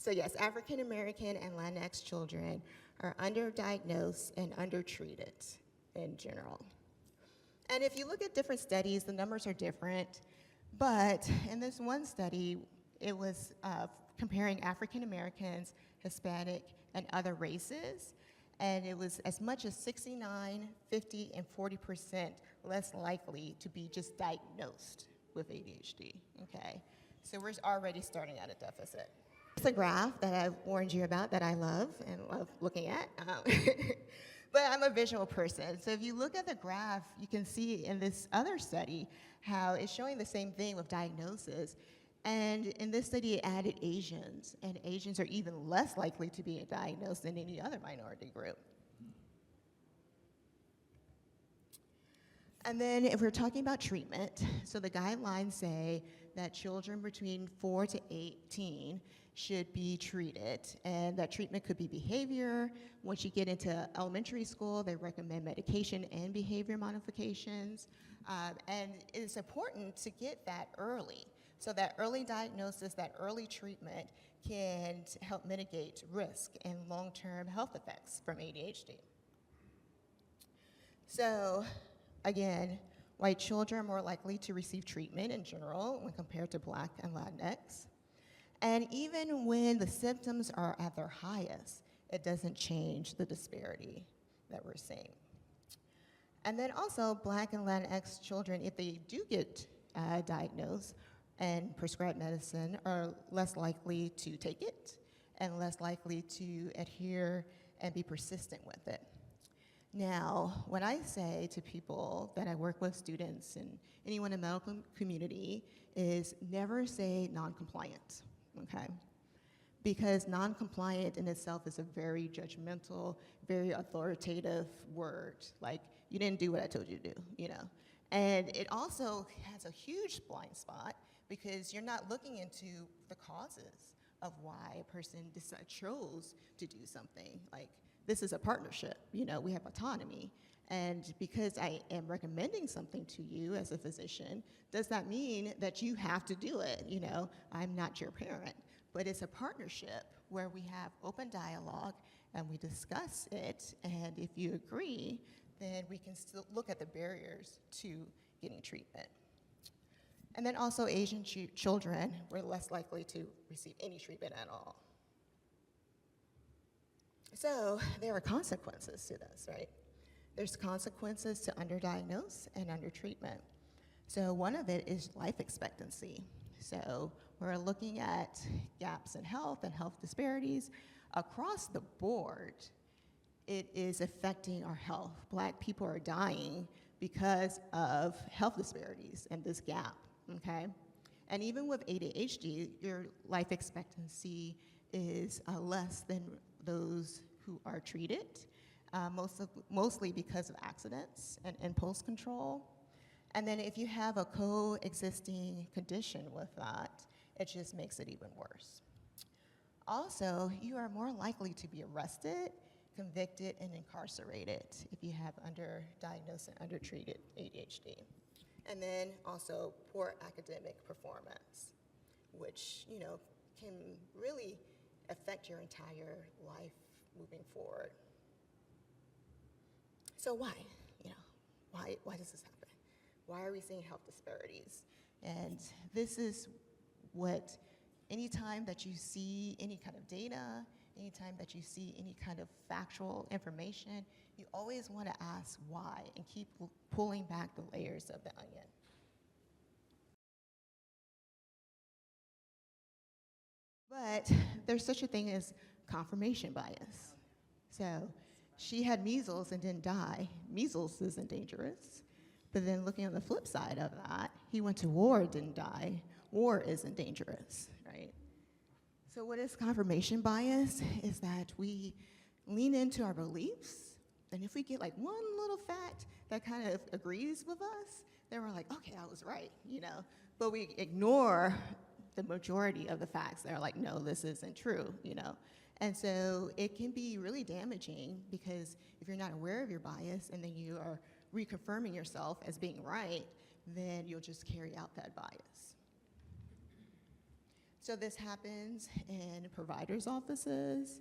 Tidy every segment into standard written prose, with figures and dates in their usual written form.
So yes, African American and Latinx children are underdiagnosed and undertreated in general. And if you look at different studies, the numbers are different. But in this one study, it was comparing African Americans, Hispanic, and other races. And it was as much as 69, 50, and 40% less likely to be just diagnosed with ADHD, okay? So we're already starting at a deficit. It's a graph that I warned you about that I love and love looking at. But I'm a visual person. So if you look at the graph, you can see in this other study how it's showing the same thing with diagnosis. And in this study, it added Asians, and Asians are even less likely to be diagnosed than any other minority group. And then if we're talking about treatment, so the guidelines say that children between 4 to 18 should be treated, and that treatment could be behavior. Once you get into elementary school, they recommend medication and behavior modifications. And it's important to get that early. So that early diagnosis, that early treatment can help mitigate risk and long-term health effects from ADHD. So again, white children are more likely to receive treatment in general when compared to Black and Latinx. And even when the symptoms are at their highest, it doesn't change the disparity that we're seeing. And then also, Black and Latinx children, if they do get diagnosed and prescribed medicine, are less likely to take it and less likely to adhere and be persistent with it. Now, what I say to people that I work with, students and anyone in the medical community, is never say non-compliant, okay? Because non-compliant in itself is a very judgmental, very authoritative word. Like, you didn't do what I told you to do, you know? And it also has a huge blind spot because you're not looking into the causes of why a person chose to do something. Like, this is a partnership, you know, we have autonomy. And because I am recommending something to you as a physician, does that mean that you have to do it? You know, I'm not your parent, but it's a partnership where we have open dialogue and we discuss it, and if you agree, then we can still look at the barriers to getting treatment. And then also Asian children were less likely to receive any treatment at all. So there are consequences to this, right? There's consequences to underdiagnose and undertreatment. So one of it is life expectancy. So we're looking at gaps in health and health disparities across the board. It is affecting our health. Black people are dying because of health disparities and this gap, okay? And even with ADHD, your life expectancy is less than those who are treated, mostly because of accidents and impulse control. And then if you have a coexisting condition with that, it just makes it even worse. Also, you are more likely to be arrested, convicted, and incarcerated if you have underdiagnosed and undertreated ADHD. And then also poor academic performance, which, you know, can really affect your entire life moving forward. So why? You know, why does this happen? Why are we seeing health disparities? And this is what, anytime that you see any kind of data, anytime that you see any kind of factual information, you always want to ask why and keep pulling back the layers of the onion. But there's such a thing as confirmation bias. So she had measles and didn't die. Measles isn't dangerous. But then looking on the flip side of that, he went to war, didn't die. War isn't dangerous, right? So what is confirmation bias? Is that we lean into our beliefs, and if we get like one little fact that kind of agrees with us, then we're like, okay, I was right, you know? But we ignore the majority of the facts that are like, no, this isn't true, you know? And so it can be really damaging because if you're not aware of your bias and then you are reconfirming yourself as being right, then you'll just carry out that bias. So this happens in providers' offices,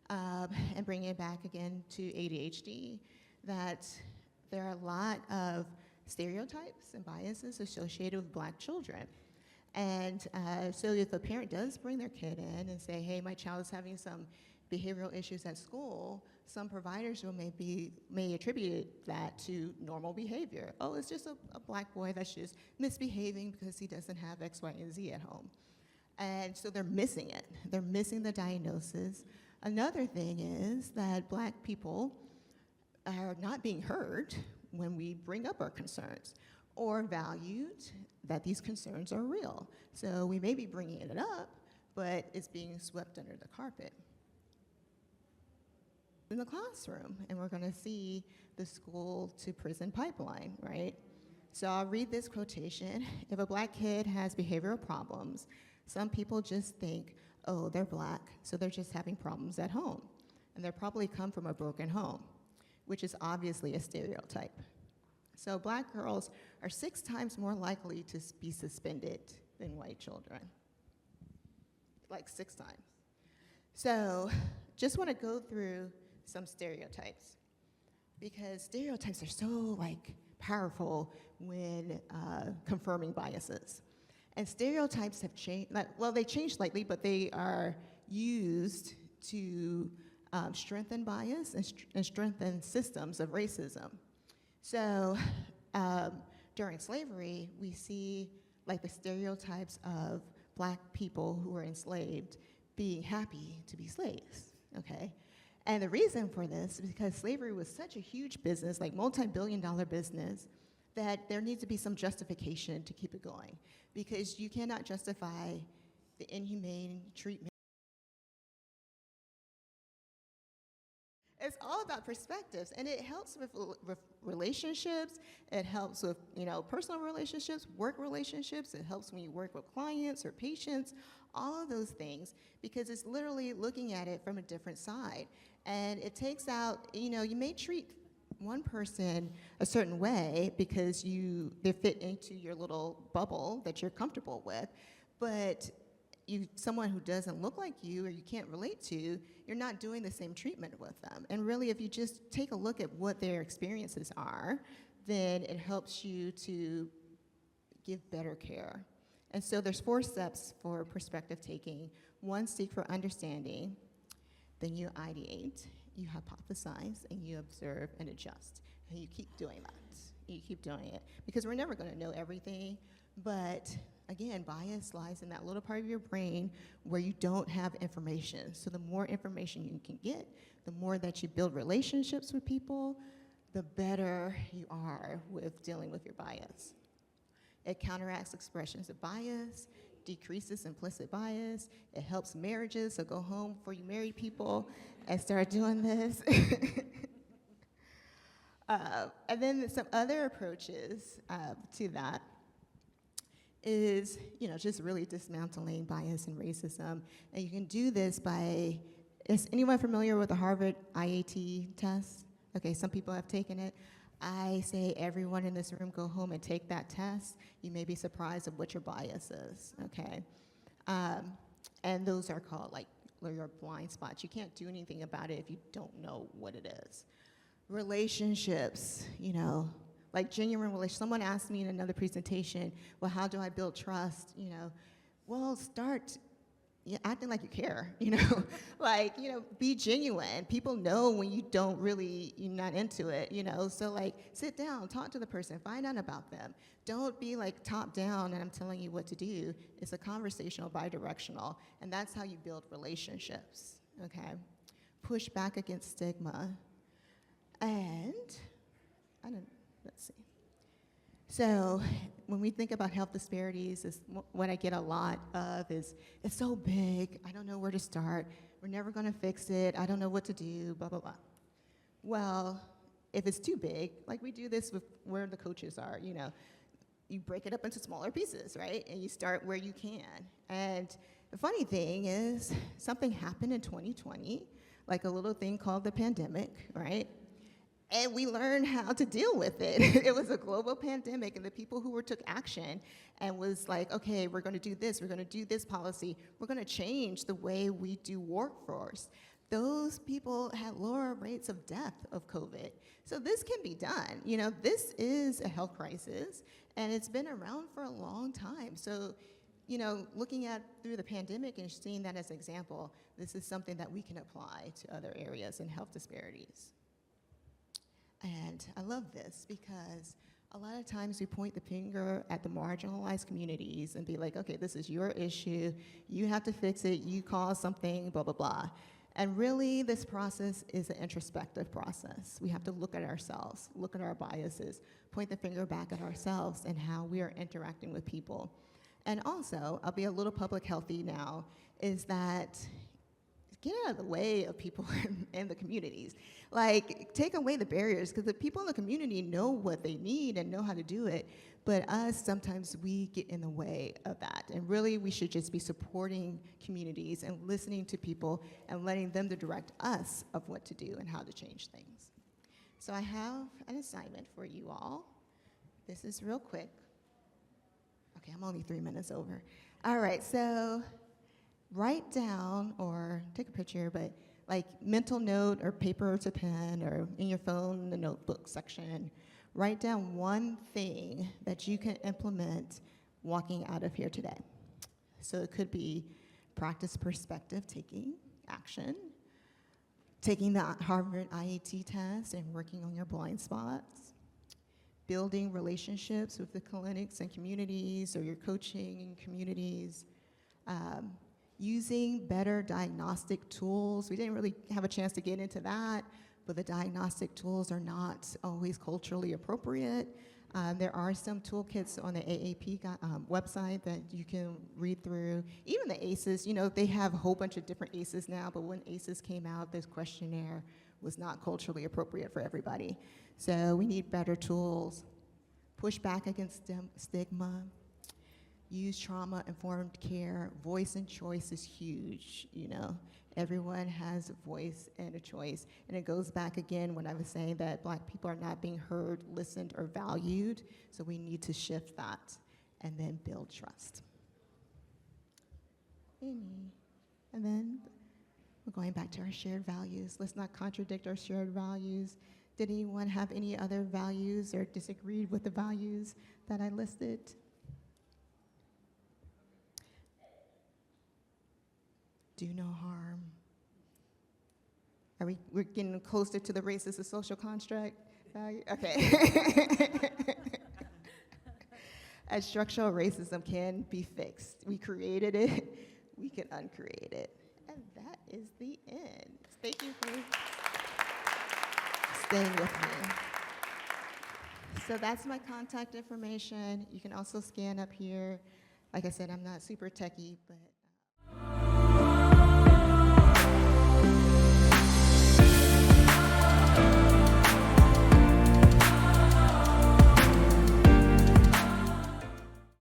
and bringing it back again to ADHD, that there are a lot of stereotypes and biases associated with Black children. And so if a parent does bring their kid in and say, hey, my child is having some behavioral issues at school, some providers may attribute that to normal behavior. Oh, it's just a Black boy that's just misbehaving because he doesn't have X, Y, and Z at home. And so they're missing it. They're missing the diagnosis. Another thing is that Black people are not being heard when we bring up our concerns, or valued that these concerns are real. So we may be bringing it up, but it's being swept under the carpet. In the classroom, and we're going to see the school to prison pipeline, right? So I'll read this quotation. If a Black kid has behavioral problems, some people just think, oh, they're Black, so they're just having problems at home. And they probably come from a broken home, which is obviously a stereotype. So Black girls are 6 times more likely to be suspended than white children, like 6 times. So just want to go through some stereotypes, because stereotypes are so powerful when confirming biases. And stereotypes have changed, well, they changed slightly, but they are used to strengthen bias and strengthen systems of racism. So during slavery, we see the stereotypes of Black people who were enslaved being happy to be slaves, okay? And the reason for this is because slavery was such a huge business, multi-billion-dollar business, that there needs to be some justification to keep it going, because you cannot justify the inhumane treatment. It's all about perspectives, and it helps with relationships. It helps with personal relationships, work relationships. It helps when you work with clients or patients, all of those things, because it's literally looking at it from a different side. And it takes out, you may treat one person a certain way because they fit into your little bubble that you're comfortable with, but someone who doesn't look like you or you can't relate to, you're not doing the same treatment with them. And really, if you just take a look at what their experiences are, then it helps you to give better care. And so there's 4 steps for perspective taking. 1, seek for understanding. Then you ideate, you hypothesize, and you observe and adjust. And you keep doing that. You keep doing it. Because we're never going to know everything, but again, bias lies in that little part of your brain where you don't have information. So the more information you can get, the more that you build relationships with people, the better you are with dealing with your bias. It counteracts expressions of bias, decreases implicit bias. It helps marriages, so go home before you marry people and start doing this. And then some other approaches to that is, just really dismantling bias and racism. And you can do this by, is anyone familiar with the Harvard IAT test? Okay, some people have taken it. I say everyone in this room go home and take that test. You may be surprised at what your bias is, okay? And those are called your blind spots. You can't do anything about it if you don't know what it is. Relationships, genuine relationships. Someone asked me in another presentation, well, how do I build trust? Well, start acting like you care, be genuine. People know when you don't really, you're not into it, so sit down, talk to the person, find out about them. Don't be top down and I'm telling you what to do. It's a conversational, bi-directional, and that's how you build relationships, okay? Push back against stigma. And, let's see. So when we think about health disparities, what I get a lot of is, it's so big, I don't know where to start, we're never gonna fix it, I don't know what to do, blah, blah, blah. Well, if it's too big, we do this with where the coaches are, you break it up into smaller pieces, right? And you start where you can. And the funny thing is, something happened in 2020, a little thing called the pandemic, right? And we learned how to deal with it. It was a global pandemic, and the people who took action and was like, okay, we're going to do this, we're going to do this policy, we're going to change the way we do workforce. Those people had lower rates of death of COVID. So this can be done. You know, this is a health crisis, and it's been around for a long time. So, you know, looking at through the pandemic and seeing that as an example, this is something that we can apply to other areas in health disparities. And I love this because a lot of times we point the finger at the marginalized communities and be like, okay, this is your issue, you have to fix it, you caused something, blah, blah, blah. And really, this process is an introspective process. We have to look at ourselves, look at our biases, point the finger back at ourselves and how we are interacting with people. And also, I'll be a little public healthy now, is that get out of the way of people in the communities. Like, take away the barriers, because the people in the community know what they need and know how to do it, but us, sometimes we get in the way of that. And really, we should just be supporting communities and listening to people and letting them to direct us of what to do and how to change things. So I have an assignment for you all. This is real quick. Okay, I'm only 3 minutes over. All right, so write down or take a picture, but like mental note or paper to pen or in your phone, the notebook section, write down one thing that you can implement walking out of here today. So it could be practice perspective taking action, taking the Harvard IAT test and working on your blind spots, building relationships with the clinics and communities or your coaching communities, using better diagnostic tools. We didn't really have a chance to get into that, but the diagnostic tools are not always culturally appropriate. There are some toolkits on the AAP website that you can read through. Even the ACEs, you know, they have a whole bunch of different ACEs now, but when ACEs came out, this questionnaire was not culturally appropriate for everybody. So we need better tools. Push back against stigma. Use trauma-informed care. Voice and choice is huge, you know. Everyone has a voice and a choice. And it goes back again when I was saying that Black people are not being heard, listened, or valued. So we need to shift that and then build trust. And then we're going back to our shared values. Let's not contradict our shared values. Did anyone have any other values or disagreed with the values that I listed? Do no harm. We're getting closer to the racist and social construct value? Okay. As structural racism can be fixed. We created it, we can uncreate it. And that is the end. Thank you for staying with me. So that's my contact information. You can also scan up here. Like I said, I'm not super techie, but